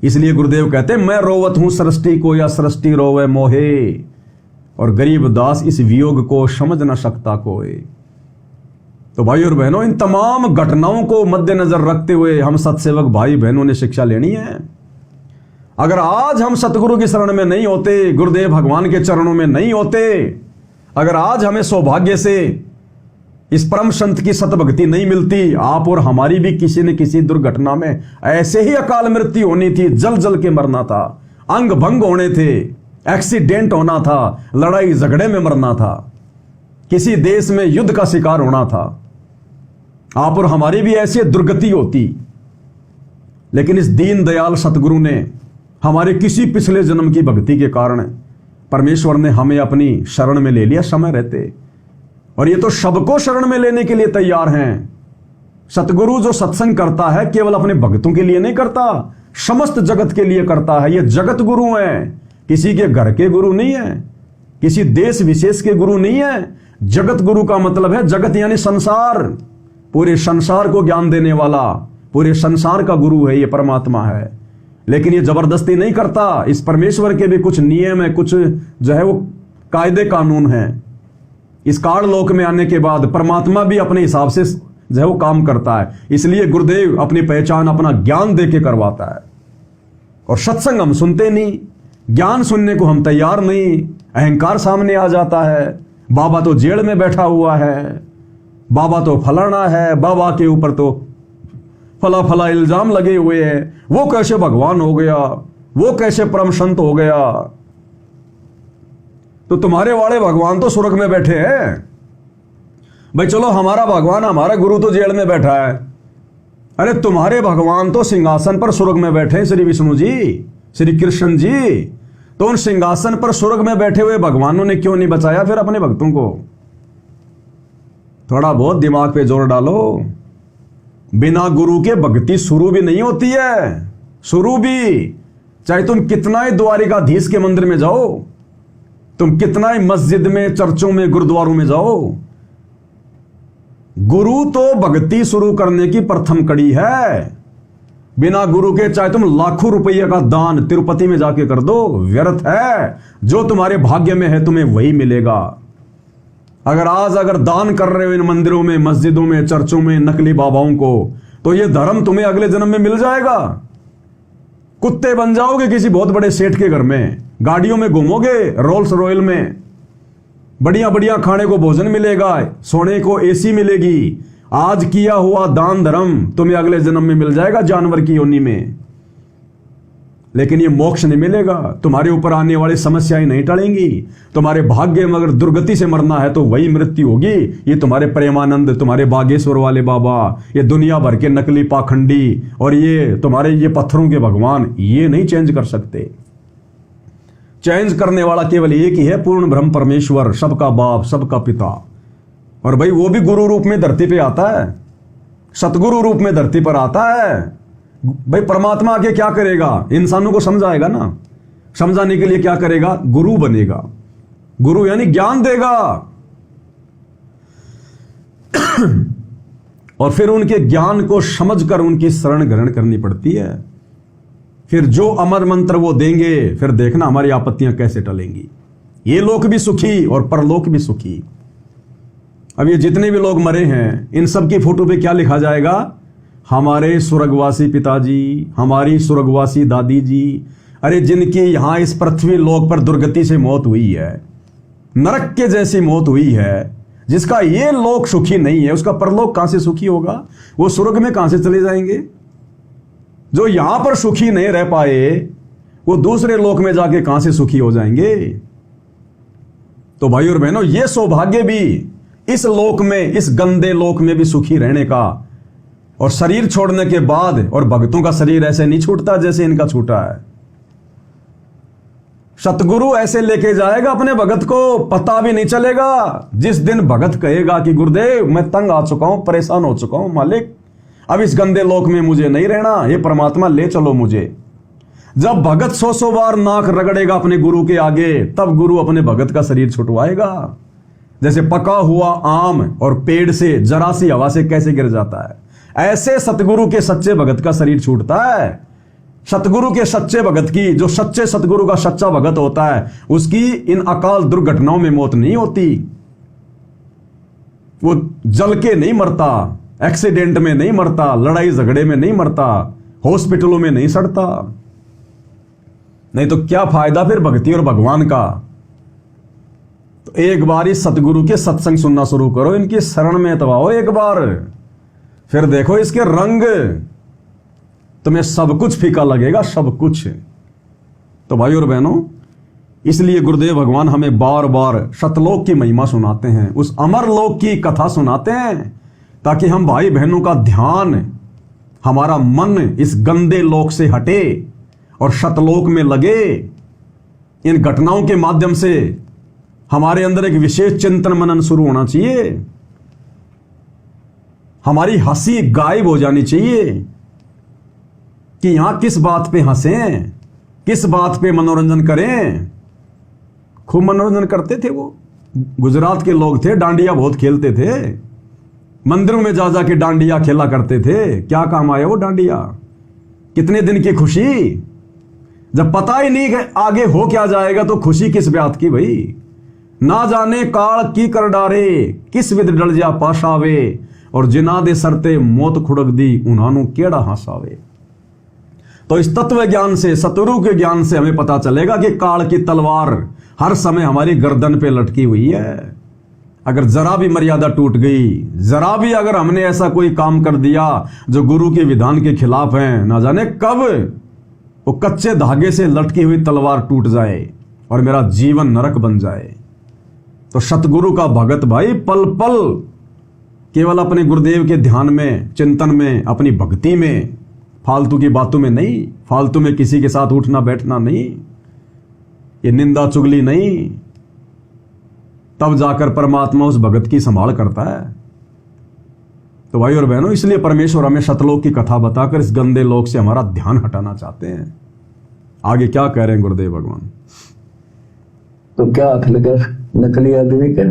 इसलिए गुरुदेव कहते मैं रोवत हूं सृष्टि को या सृष्टि रोवे मोहे, और गरीब दास इस वियोग को समझ न सकता कोई। तो भाई और बहनों, इन तमाम घटनाओं को मद्देनजर रखते हुए हम सत्सेवक भाई बहनों ने शिक्षा लेनी है। अगर आज हम सतगुरु की शरण में नहीं होते, गुरुदेव भगवान के चरणों में नहीं होते, अगर आज हमें सौभाग्य से इस परम संत की सतभक्ति नहीं मिलती, आप और हमारी भी किसी न किसी दुर्घटना में ऐसे ही अकाल मृत्यु होनी थी, जल जल के मरना था, अंग भंग होने थे, एक्सीडेंट होना था, लड़ाई झगड़े में मरना था, किसी देश में युद्ध का शिकार होना था, आप और हमारी भी ऐसी दुर्गति होती। लेकिन इस दीन दयाल सतगुरु ने हमारे किसी पिछले जन्म की भक्ति के कारण परमेश्वर ने हमें अपनी शरण में ले लिया समय रहते, और ये तो सबको शरण में लेने के लिए तैयार हैं। सतगुरु जो सत्संग करता है केवल अपने भक्तों के लिए नहीं करता, समस्त जगत के लिए करता है। ये जगत गुरु हैं, किसी के घर के गुरु नहीं है, किसी देश विशेष के गुरु नहीं है। जगत गुरु का मतलब है जगत यानी संसार, पूरे संसार को ज्ञान देने वाला, पूरे संसार का गुरु है, ये परमात्मा है। लेकिन ये जबरदस्ती नहीं करता, इस परमेश्वर के भी कुछ नियम है, कुछ जो है वो कायदे कानून है। इस काल लोक में आने के बाद परमात्मा भी अपने हिसाब से जो है वो काम करता है। इसलिए गुरुदेव अपनी पहचान अपना ज्ञान दे के करवाता है। और सत्संग हम सुनते नहीं, ज्ञान सुनने को हम तैयार नहीं, अहंकार सामने आ जाता है। बाबा तो जेल में बैठा हुआ है, बाबा तो फलाना है, बाबा के ऊपर तो फला फला इल्जाम लगे हुए हैं, वो कैसे भगवान हो गया, वो कैसे परम संत हो गया। तो तुम्हारे वाले भगवान तो स्वर्ग में बैठे हैं भाई। चलो हमारा भगवान, हमारा गुरु तो जेल में बैठा है। अरे तुम्हारे भगवान तो सिंहासन पर स्वर्ग में बैठे हैं, श्री विष्णु जी, श्री कृष्ण जी। तो उन सिंहासन पर स्वर्ग में बैठे हुए भगवानों ने क्यों नहीं बचाया फिर अपने भक्तों को? थोड़ा बहुत दिमाग पे जोर डालो। बिना गुरु के भक्ति शुरू भी नहीं होती है, शुरू भी। चाहे तुम कितना ही द्वारिकाधीश के मंदिर में जाओ, तुम कितना ही मस्जिद में, चर्चों में, गुरुद्वारों में जाओ, गुरु तो भक्ति शुरू करने की प्रथम कड़ी है। बिना गुरु के चाहे तुम लाखों रुपये का दान तिरुपति में जाके कर दो, व्यर्थ है। जो तुम्हारे भाग्य में है तुम्हें वही मिलेगा। अगर दान कर रहे हो इन मंदिरों में, मस्जिदों में, चर्चों में नकली बाबाओं को, तो ये धर्म तुम्हें अगले जन्म में मिल जाएगा। कुत्ते बन जाओगे किसी बहुत बड़े सेठ के घर में, गाड़ियों में घूमोगे, रोल्स रॉयल में, बढ़िया बढ़िया खाने को भोजन मिलेगा, सोने को एसी मिलेगी। आज किया हुआ दान धर्म तुम्हें अगले जन्म में मिल जाएगा जानवर की योनि में। लेकिन ये मोक्ष नहीं मिलेगा, तुम्हारे ऊपर आने वाली समस्याएं नहीं टलेंगी। तुम्हारे भाग्य में अगर दुर्गति से मरना है तो वही मृत्यु होगी। ये तुम्हारे प्रेमानंद, तुम्हारे बागेश्वर वाले बाबा, ये दुनिया भर के नकली पाखंडी और ये तुम्हारे ये पत्थरों के भगवान, ये नहीं चेंज कर सकते। चेंज करने वाला केवल एक ही है, पूर्ण ब्रह्म परमेश्वर, सबका बाप, सबका पिता। और भाई वो भी गुरु रूप में धरती पे आता है, सतगुरु रूप में धरती पर आता है। भाई परमात्मा आके क्या करेगा? इंसानों को समझाएगा ना। समझाने के लिए क्या करेगा? गुरु बनेगा। गुरु यानी ज्ञान देगा। और फिर उनके ज्ञान को समझकर उनकी शरण ग्रहण करनी पड़ती है। फिर जो अमर मंत्र वो देंगे, फिर देखना हमारी आपत्तियां कैसे टलेंगी। ये लोक भी सुखी और परलोक भी सुखी। अब ये जितने भी लोग मरे हैं, इन सब की फोटो पे क्या लिखा जाएगा? हमारे स्वर्गवासी पिताजी, हमारी स्वर्गवासी दादी जी। अरे जिनकी यहां इस पृथ्वी लोक पर दुर्गति से मौत हुई है, नरक के जैसी मौत हुई है, जिसका ये लोक सुखी नहीं है, उसका परलोक कहां से सुखी होगा? वो स्वर्ग में कहां से चले जाएंगे? जो यहां पर सुखी नहीं रह पाए, वो दूसरे लोक में जाके कहां से सुखी हो जाएंगे? तो भाई और बहनों, ये सौभाग्य भी इस लोक में, इस गंदे लोक में भी सुखी रहने का। और शरीर छोड़ने के बाद, और भक्तों का शरीर ऐसे नहीं छूटता जैसे इनका छूटा है। सतगुरु ऐसे लेके जाएगा अपने भगत को, पता भी नहीं चलेगा। जिस दिन भगत कहेगा कि गुरुदेव मैं तंग आ चुका हूं, परेशान हो चुका हूं मालिक, अब इस गंदे लोक में मुझे नहीं रहना, ये परमात्मा ले चलो मुझे। जब भगत 100 बार नाक रगड़ेगा अपने गुरु के आगे, तब गुरु अपने भगत का शरीर छुटवाएगा। जैसे पका हुआ आम और पेड़ से जरा सी हवा से कैसे गिर जाता है, ऐसे सतगुरु के सच्चे भगत का शरीर छूटता है। सतगुरु के सच्चे भगत की, जो सच्चे सतगुरु का सच्चा भगत होता है, उसकी इन अकाल दुर्घटनाओं में मौत नहीं होती। वो जल के नहीं मरता, एक्सीडेंट में नहीं मरता, लड़ाई झगड़े में नहीं मरता, हॉस्पिटलों में नहीं सड़ता। नहीं तो क्या फायदा फिर भक्ति और भगवान का। तो एक बार इस सतगुरु के सत्संग सुनना शुरू करो, इनकी शरण में तबाओ एक बार, फिर देखो इसके रंग, तुम्हें सब कुछ फीका लगेगा, सब कुछ। तो भाई और बहनों, इसलिए गुरुदेव भगवान हमें बार बार सतलोक की महिमा सुनाते हैं, उस अमर लोक की कथा सुनाते हैं, ताकि हम भाई बहनों का ध्यान, हमारा मन इस गंदे लोक से हटे और सतलोक में लगे। इन घटनाओं के माध्यम से हमारे अंदर एक विशेष चिंतन मनन शुरू होना चाहिए, हमारी हंसी गायब हो जानी चाहिए कि यहां किस बात पे हंसें, किस बात पे मनोरंजन करें। खूब मनोरंजन करते थे वो, गुजरात के लोग थे, डांडिया बहुत खेलते थे, मंदिरों में जा के डांडिया खेला करते थे। क्या काम आया वो डांडिया, कितने दिन की खुशी, जब पता ही नहीं कि आगे हो क्या जाएगा तो खुशी किस बात की भाई। ना जाने काल की कर डारे, किस विद डल जा पाशावे, और जिना दे सरते मौत खुड़क दी, उन्हानु केड़ा हंसावे। तो इस तत्व ज्ञान से, सतगुरु के ज्ञान से हमें पता चलेगा कि काल की तलवार हर समय हमारी गर्दन पे लटकी हुई है। अगर जरा भी मर्यादा टूट गई, जरा भी अगर हमने ऐसा कोई काम कर दिया जो गुरु के विधान के खिलाफ है, ना जाने कब वो कच्चे धागे से लटकी हुई तलवार टूट जाए और मेरा जीवन नरक बन जाए। तो सतगुरु का भगत भाई पल पल केवल अपने गुरुदेव के ध्यान में, चिंतन में, अपनी भक्ति में, फालतू की बातों में नहीं, फालतू में किसी के साथ उठना बैठना नहीं, ये निंदा चुगली नहीं, तब जाकर परमात्मा उस भगत की संभाल करता है। तो भाई और बहनों, इसलिए परमेश्वर हमें सतलोक की कथा बताकर इस गंदे लोक से हमारा ध्यान हटाना चाहते हैं। आगे क्या कह रहे हैं गुरुदेव भगवान। तो क्या हाथ लगा नकली आदमी के,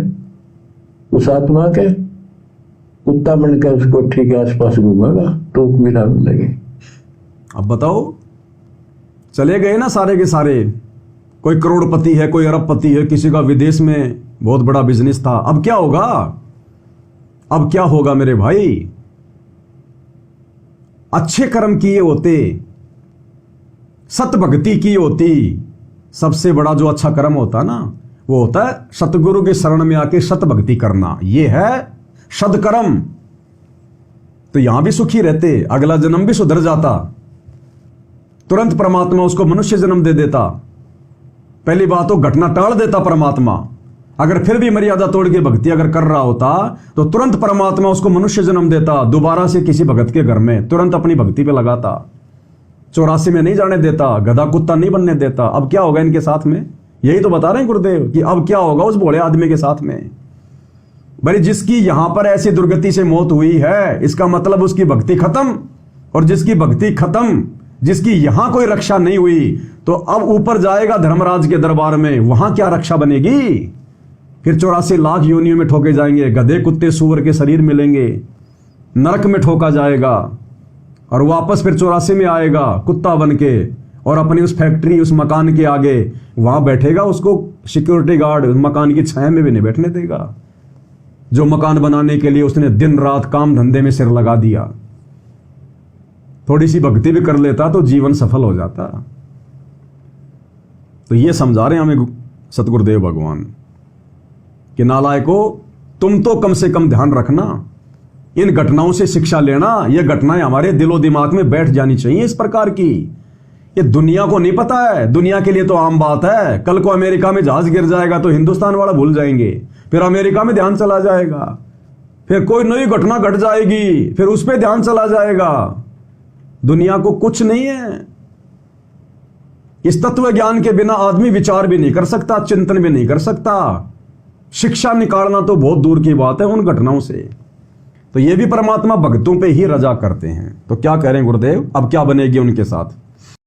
उस आत्मा के, कुत्ता बनकर उस कोठी के आसपास घूमेगा तो भी ना लगे। अब बताओ, चले गए ना सारे के सारे, कोई करोड़पति है, कोई अरबपति है, किसी का विदेश में बहुत बड़ा बिजनेस था, अब क्या होगा, अब क्या होगा मेरे भाई। अच्छे कर्म किए होते, सत भक्ति की होती, सबसे बड़ा जो अच्छा कर्म होता ना, वो होता है सतगुरु के शरण में आके सत भक्ति करना, ये है सदकर्म। तो यहां भी सुखी रहते, अगला जन्म भी सुधर जाता, तुरंत परमात्मा उसको मनुष्य जन्म दे देता। पहली बात तो घटना टाल देता परमात्मा। अगर फिर भी मर्यादा तोड़ के भक्ति अगर कर रहा होता तो तुरंत परमात्मा उसको मनुष्य जन्म देता, दोबारा से किसी भगत के घर में तुरंत अपनी भक्ति पे लगाता, 84 में नहीं जाने देता, गधा कुत्ता नहीं बनने देता। अब क्या होगा इनके साथ में, यही तो बता रहे हैं गुरुदेव कि अब क्या होगा उस भोले आदमी के साथ में। भाई जिसकी यहां पर ऐसी दुर्गति से मौत हुई है, इसका मतलब उसकी भक्ति खत्म, और जिसकी भक्ति खत्म, जिसकी यहां कोई रक्षा नहीं हुई, तो अब ऊपर जाएगा धर्मराज के दरबार में, वहां क्या रक्षा बनेगी। फिर 84 लाख योनियों में ठोके जाएंगे, गधे कुत्ते सूअर के शरीर मिलेंगे, नरक में ठोका जाएगा, और वापस फिर 84 में आएगा कुत्ता बन के, और अपनी उस फैक्ट्री, उस मकान के आगे वहां बैठेगा, उसको सिक्योरिटी गार्ड उस मकान की छाया में भी नहीं बैठने देगा, जो मकान बनाने के लिए उसने दिन रात काम धंधे में सिर लगा दिया। थोड़ी सी भक्ति भी कर लेता तो जीवन सफल हो जाता। तो ये समझा रहे हैं हमें सतगुरुदेव भगवान कि नालायको, तुम तो कम से कम ध्यान रखना, इन घटनाओं से शिक्षा लेना। ये घटनाएं हमारे दिलो दिमाग में बैठ जानी चाहिए इस प्रकार की। ये दुनिया को नहीं पता है, दुनिया के लिए तो आम बात है। कल को अमेरिका में जहाज गिर जाएगा तो हिंदुस्तान वाला भूल जाएंगे, फिर अमेरिका में ध्यान चला जाएगा, फिर कोई नई घटना घट जाएगी, फिर उस पर ध्यान चला जाएगा। दुनिया को कुछ नहीं है। इस तत्व ज्ञान के बिना आदमी विचार भी नहीं कर सकता, चिंतन भी नहीं कर सकता, शिक्षा निकालना तो बहुत दूर की बात है उन घटनाओं से। तो ये भी परमात्मा भक्तों पे ही रजा करते हैं। तो क्या कह रहे हैं गुरुदेव, अब क्या बनेगी उनके साथ।